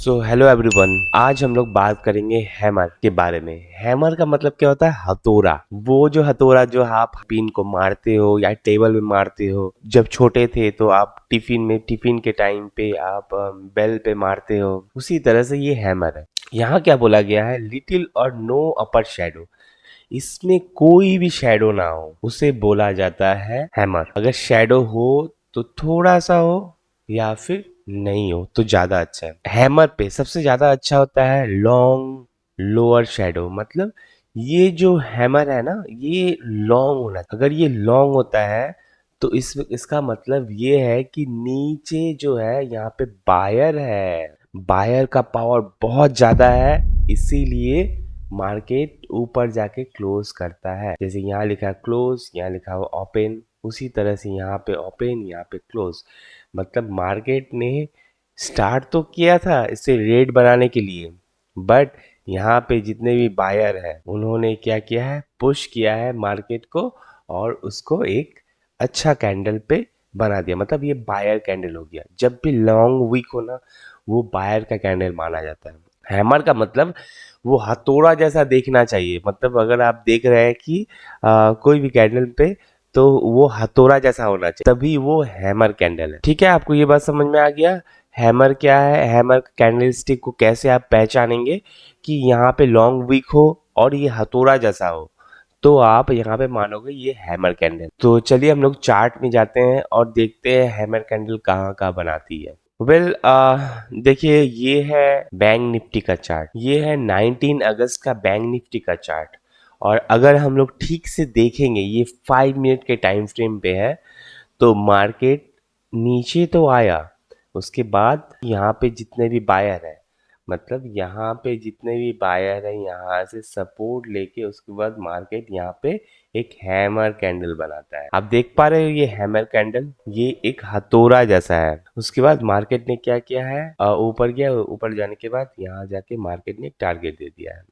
So hello everyone, आज हम लोग बात करेंगे हैमर के बारे में। हैमर का मतलब क्या होता है? हथौड़ा। वो जो हथौड़ा जो आप पिन को मारते हो या टेबल में मारते हो। जब छोटे थे तो आप टिफिन के टाइम पे आप बेल पे मारते हो, उसी तरह से ये हैमर है। यहाँ क्या बोला गया है? लिटिल और नो अपर शेडो। इसमें कोई भी शेडो ना हो उसे बोला जाता है हैमर। अगर शेडो हो तो थोड़ा सा हो, या फिर नहीं हो तो ज्यादा अच्छा है। हैमर पे सबसे ज्यादा अच्छा होता है लॉन्ग लोअर शेडो। मतलब ये जो हैमर है ना, ये लॉन्ग होना। अगर ये लॉन्ग होता है तो इसका मतलब ये है कि नीचे जो है यहाँ पे बायर है, बायर का पावर बहुत ज्यादा है, इसीलिए मार्केट ऊपर जाके क्लोज करता है। जैसे यहाँ लिखा है क्लोज, यहाँ लिखा हुआ ओपन, उसी तरह से यहाँ पे ओपन, यहाँ पे क्लोज। मतलब मार्केट ने स्टार्ट तो किया था इसे रेट बनाने के लिए, बट यहाँ पे जितने भी बायर हैं उन्होंने क्या किया है? पुश किया है मार्केट को और उसको एक अच्छा कैंडल पे बना दिया। मतलब ये बायर कैंडल हो गया। जब भी लॉन्ग वीक हो ना, वो बायर का कैंडल माना जाता है। हैमर का मतलब वो हथौड़ा जैसा देखना चाहिए। मतलब अगर आप देख रहे हैं कि कोई भी कैंडल पे, तो वो हथौड़ा जैसा होना चाहिए, तभी वो हैमर कैंडल है। ठीक है, आपको ये बात समझ में आ गया? हैमर क्या है? हैमर कैंडल स्टिक को कैसे आप पहचानेंगे कि यहाँ पे लॉन्ग वीक हो और ये हथौड़ा जैसा हो, तो आप यहाँ पे मानोगे ये हैमर कैंडल। तो चलिए हम लोग चार्ट में जाते हैं और देखते हैं हैमर कैंडल कहाँ कहाँ बनाती है। वेल देखिए, ये है बैंक निफ्टी का चार्ट। ये है 19 अगस्त का बैंक निफ्टी का चार्ट। और अगर हम लोग ठीक से देखेंगे, ये 5 मिनट के टाइम फ्रेम पे है, तो मार्केट नीचे तो आया, उसके बाद यहाँ पे जितने भी बायर है, मतलब यहाँ पे जितने भी बायर है यहाँ से सपोर्ट लेके उसके बाद मार्केट यहाँ पे एक हैमर कैंडल बनाता है। आप देख पा रहे हो ये हैमर कैंडल, ये एक हथौड़ा जैसा है। उसके बाद मार्केट ने क्या किया है? ऊपर गया, ऊपर जाने के बाद यहाँ जाके मार्केट ने एक टारगेट दे दिया है।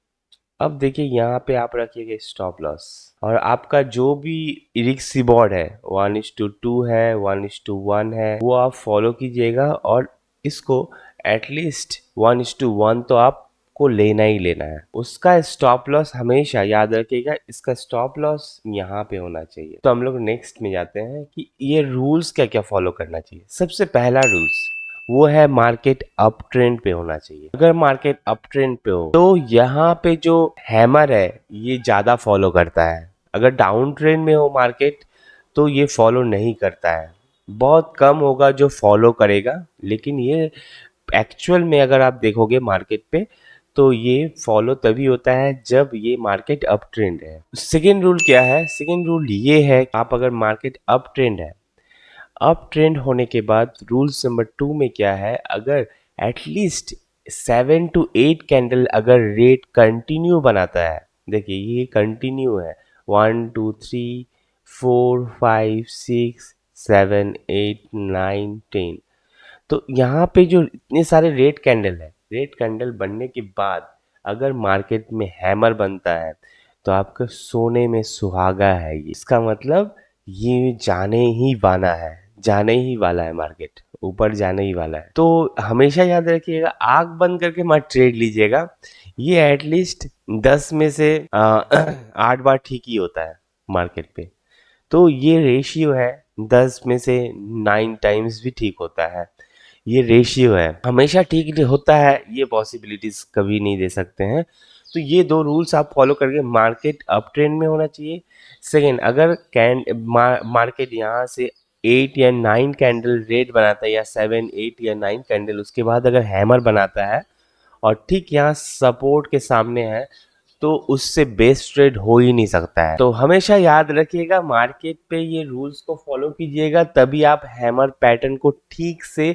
अब देखिए यहाँ पे आप रखिएगा स्टॉप लॉस, और आपका जो भी रिस्क रिवॉर्ड है 1:2 है, 1:1 है, वो आप फॉलो कीजिएगा। और इसको एटलीस्ट 1:1 तो आपको लेना ही लेना है। उसका स्टॉप लॉस हमेशा याद रखिएगा, इसका स्टॉप लॉस यहाँ पे होना चाहिए। तो हम लोग नेक्स्ट में जाते हैं कि ये रूल्स क्या क्या फॉलो करना चाहिए। सबसे पहला रूल्स वो है मार्केट अप ट्रेंड पे होना चाहिए। अगर मार्केट अप ट्रेंड पे हो तो यहाँ पे जो हैमर है ये ज्यादा फॉलो करता है। अगर डाउन ट्रेंड में हो मार्केट तो ये फॉलो नहीं करता है। बहुत कम होगा जो फॉलो करेगा, लेकिन ये एक्चुअल में अगर आप देखोगे मार्केट पे, तो ये फॉलो तभी होता है जब ये मार्केट अप ट्रेंड है। सेकेंड रूल क्या है? सेकेंड रूल ये है, आप अगर मार्केट अप ट्रेंड है, अप ट्रेंड होने के बाद रूल्स नंबर 2 में क्या है? अगर एटलीस्ट 7 to 8 कैंडल अगर रेट कंटिन्यू बनाता है, देखिए ये कंटिन्यू है, 1 2 3 4 5 6 7 8 9 10, तो यहाँ पे जो इतने सारे रेड कैंडल है, रेड कैंडल बनने के बाद अगर मार्केट में हैमर बनता है, तो आपका सोने में सुहागा है ये। इसका मतलब ये जाने ही वाला है, जाने ही वाला है, मार्केट ऊपर जाने ही वाला है। तो हमेशा याद रखिएगा, आंख बंद करके मत ट्रेड लीजिएगा। ये एटलीस्ट 10 में से 8 बार ठीक ही होता है मार्केट पे। तो ये रेशियो है, 10 में से 9 टाइम्स भी ठीक होता है। ये रेशियो है, हमेशा ठीक होता है, ये पॉसिबिलिटीज कभी नहीं दे सकते हैं। तो ये दो रूल्स आप फॉलो करके मार्केट अप ट्रेंड में होना चाहिए। सेकेंड, अगर मार्केट यहाँ से 8 या 9 कैंडल रेड बनाता है, या 7 8 या 9 कैंडल, उसके बाद अगर हैमर बनाता है और ठीक यहाँ सपोर्ट के सामने है, तो उससे बेस्ट ट्रेड हो ही नहीं सकता है। तो हमेशा याद रखिएगा, मार्केट पे ये रूल्स को फॉलो कीजिएगा, तभी आप हैमर पैटर्न को ठीक से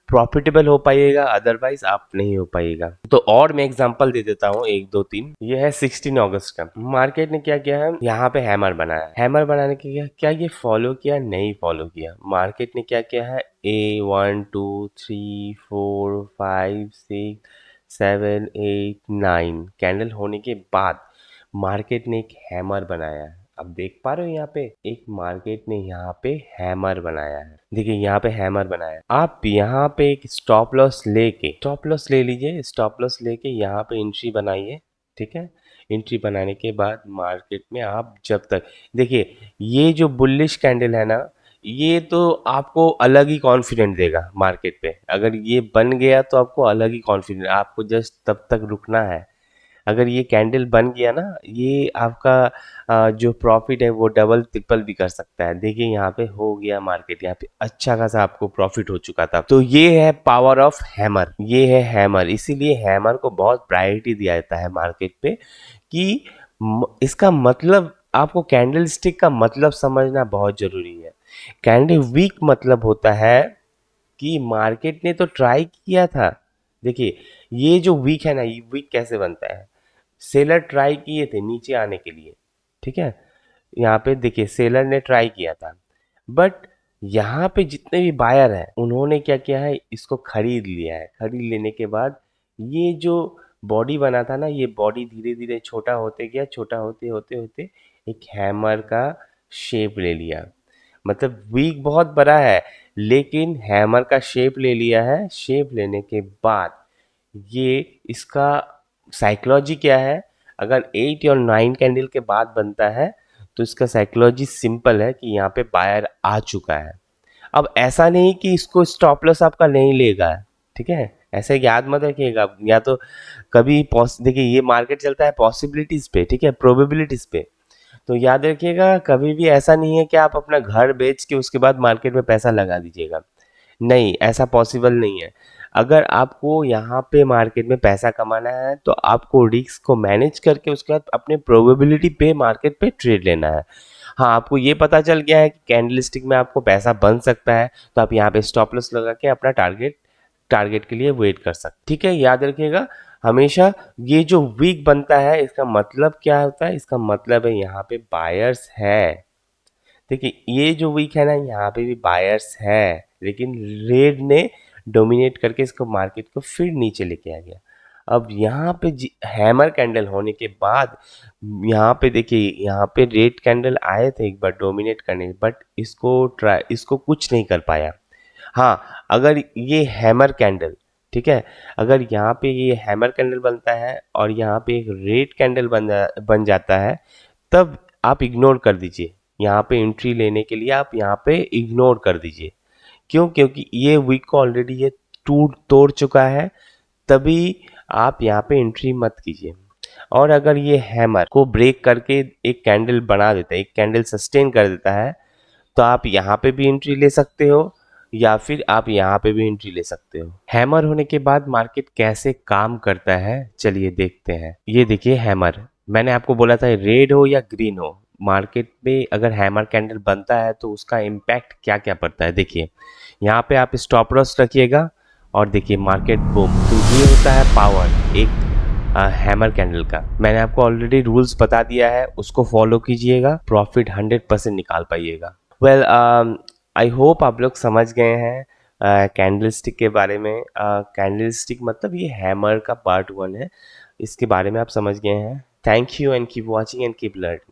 प्रॉफिटेबल हो पाइएगा, अदरवाइज आप नहीं हो पाइएगा। तो और मैं एग्जांपल दे देता हूँ, 1 2 3। ये है 16 अगस्त का। मार्केट ने क्या किया है? यहाँ पे हैमर बनाया। हैमर बनाने के क्या ये फॉलो किया? नहीं फॉलो किया। मार्केट ने क्या किया है? 1 2 3 4 5 6 7 8 9 कैंडल होने के बाद मार्केट ने एक हैमर बनाया है। अब देख पा रहे हो यहाँ पे एक मार्केट ने यहाँ पे हैमर बनाया है। देखिए यहाँ पे हैमर बनाया है। आप यहाँ पे एक स्टॉप लॉस ले लीजिए, स्टॉप लॉस लेके यहाँ पे एंट्री बनाइए। ठीक है, एंट्री बनाने के बाद मार्केट में आप जब तक देखिए ये जो बुलिश कैंडल है ना, ये तो आपको अलग ही कॉन्फिडेंट देगा मार्केट पे। अगर ये बन गया तो आपको अलग ही कॉन्फिडेंट, आपको जस्ट तब तक रुकना है। अगर ये कैंडल बन गया ना, ये आपका जो प्रॉफिट है वो डबल ट्रिपल भी कर सकता है। देखिए यहाँ पे हो गया मार्केट, यहाँ पे अच्छा खासा आपको प्रॉफिट हो चुका था। तो ये है पावर ऑफ हैमर, ये है हैमर। इसीलिए हैमर को बहुत प्रायोरिटी दिया जाता है मार्केट पे कि इसका मतलब आपको कैंडल स्टिक का मतलब समझना बहुत जरूरी है। कैंडल वीक मतलब होता है कि मार्केट ने तो ट्राई किया था। देखिए ये जो वीक है ना, ये वीक कैसे बनता है, सेलर ट्राई किए थे नीचे आने के लिए। ठीक है, यहाँ पे देखिए सेलर ने ट्राई किया था, बट यहाँ पे जितने भी बायर हैं उन्होंने क्या किया है, इसको खरीद लिया है। खरीद लेने के बाद ये जो बॉडी बना था ना, ये बॉडी धीरे धीरे छोटा होते गया, छोटा होते होते होते एक हैमर का शेप ले लिया। मतलब वीक बहुत बड़ा है लेकिन हैमर का शेप ले लिया है। शेप लेने के बाद ये इसका साइकोलॉजी क्या है, अगर 8 और 9 कैंडल के बाद बनता है तो इसका साइकोलॉजी सिंपल है कि यहाँ पे बायर आ चुका है। अब ऐसा नहीं कि इसको स्टॉप लॉस आपका नहीं लेगा। ठीक है, ऐसे याद मत रखिएगा। या तो कभी देखिए ये मार्केट चलता है पॉसिबिलिटीज पे, ठीक है, प्रोबेबिलिटीज पे। तो याद रखिएगा कभी भी ऐसा नहीं है कि आप अपना घर बेच के उसके बाद मार्केट में पैसा लगा दीजिएगा। नहीं, ऐसा पॉसिबल नहीं है। अगर आपको यहाँ पे मार्केट में पैसा कमाना है तो आपको रिस्क को मैनेज करके उसके बाद अपने प्रोबेबिलिटी पे मार्केट पे ट्रेड लेना है। हाँ, आपको ये पता चल गया है कि कैंडलस्टिक में आपको पैसा बन सकता है तो आप यहाँ पे स्टॉप लॉस लगा के अपना टारगेट के लिए वेट कर सकते। ठीक है, याद रखिएगा हमेशा ये जो वीक बनता है इसका मतलब क्या होता है, इसका मतलब है यहाँ पे बायर्स है। देखिए ये जो वीक है ना, यहाँ पे भी बायर्स है लेकिन रेड ने डोमिनेट करके इसको मार्केट को फिर नीचे लेके आ गया। अब यहाँ पे हैमर कैंडल होने के बाद यहाँ पे देखिए यहाँ पे रेड कैंडल आए थे एक बार डोमिनेट करने, बट इसको कुछ नहीं कर पाया। हाँ, अगर ये हैमर कैंडल, ठीक है, अगर यहाँ पे ये हैमर कैंडल बनता है और यहाँ पे एक रेड कैंडल बन जाता है तब आप इग्नोर कर दीजिए। यहाँ पे एंट्री लेने के लिए आप यहाँ पे इग्नोर कर दीजिए। क्यों? क्योंकि ये वीक को ऑलरेडी ये टूट तोड़ चुका है, तभी आप यहाँ पे एंट्री मत कीजिए। और अगर ये हैमर को ब्रेक करके एक कैंडल बना देता है, एक कैंडल सस्टेन कर देता है, तो आप यहाँ पे भी एंट्री ले सकते हो या फिर आप यहाँ पे भी एंट्री ले सकते हो। हैमर होने के बाद मार्केट कैसे काम करता है चलिए देखते हैं। ये देखिए हैमर, मैंने आपको बोला था रेड हो या ग्रीन हो, मार्केट में अगर हैमर कैंडल बनता है तो उसका इम्पैक्ट क्या क्या पड़ता है। देखिए यहाँ पे आप स्टॉप लॉस रखिएगा और देखिए मार्केट बूम। तो ये होता है पावर एक हैमर कैंडल का। मैंने आपको ऑलरेडी रूल्स बता दिया है, उसको फॉलो कीजिएगा, प्रॉफिट 100% निकाल पाइएगा। वेल आई होप आप लोग समझ गए हैं कैंडल स्टिक के बारे में। कैंडल स्टिक मतलब ये हैमर का पार्ट 1 है, इसके बारे में आप समझ गए हैं। Thank you and keep watching and keep learning.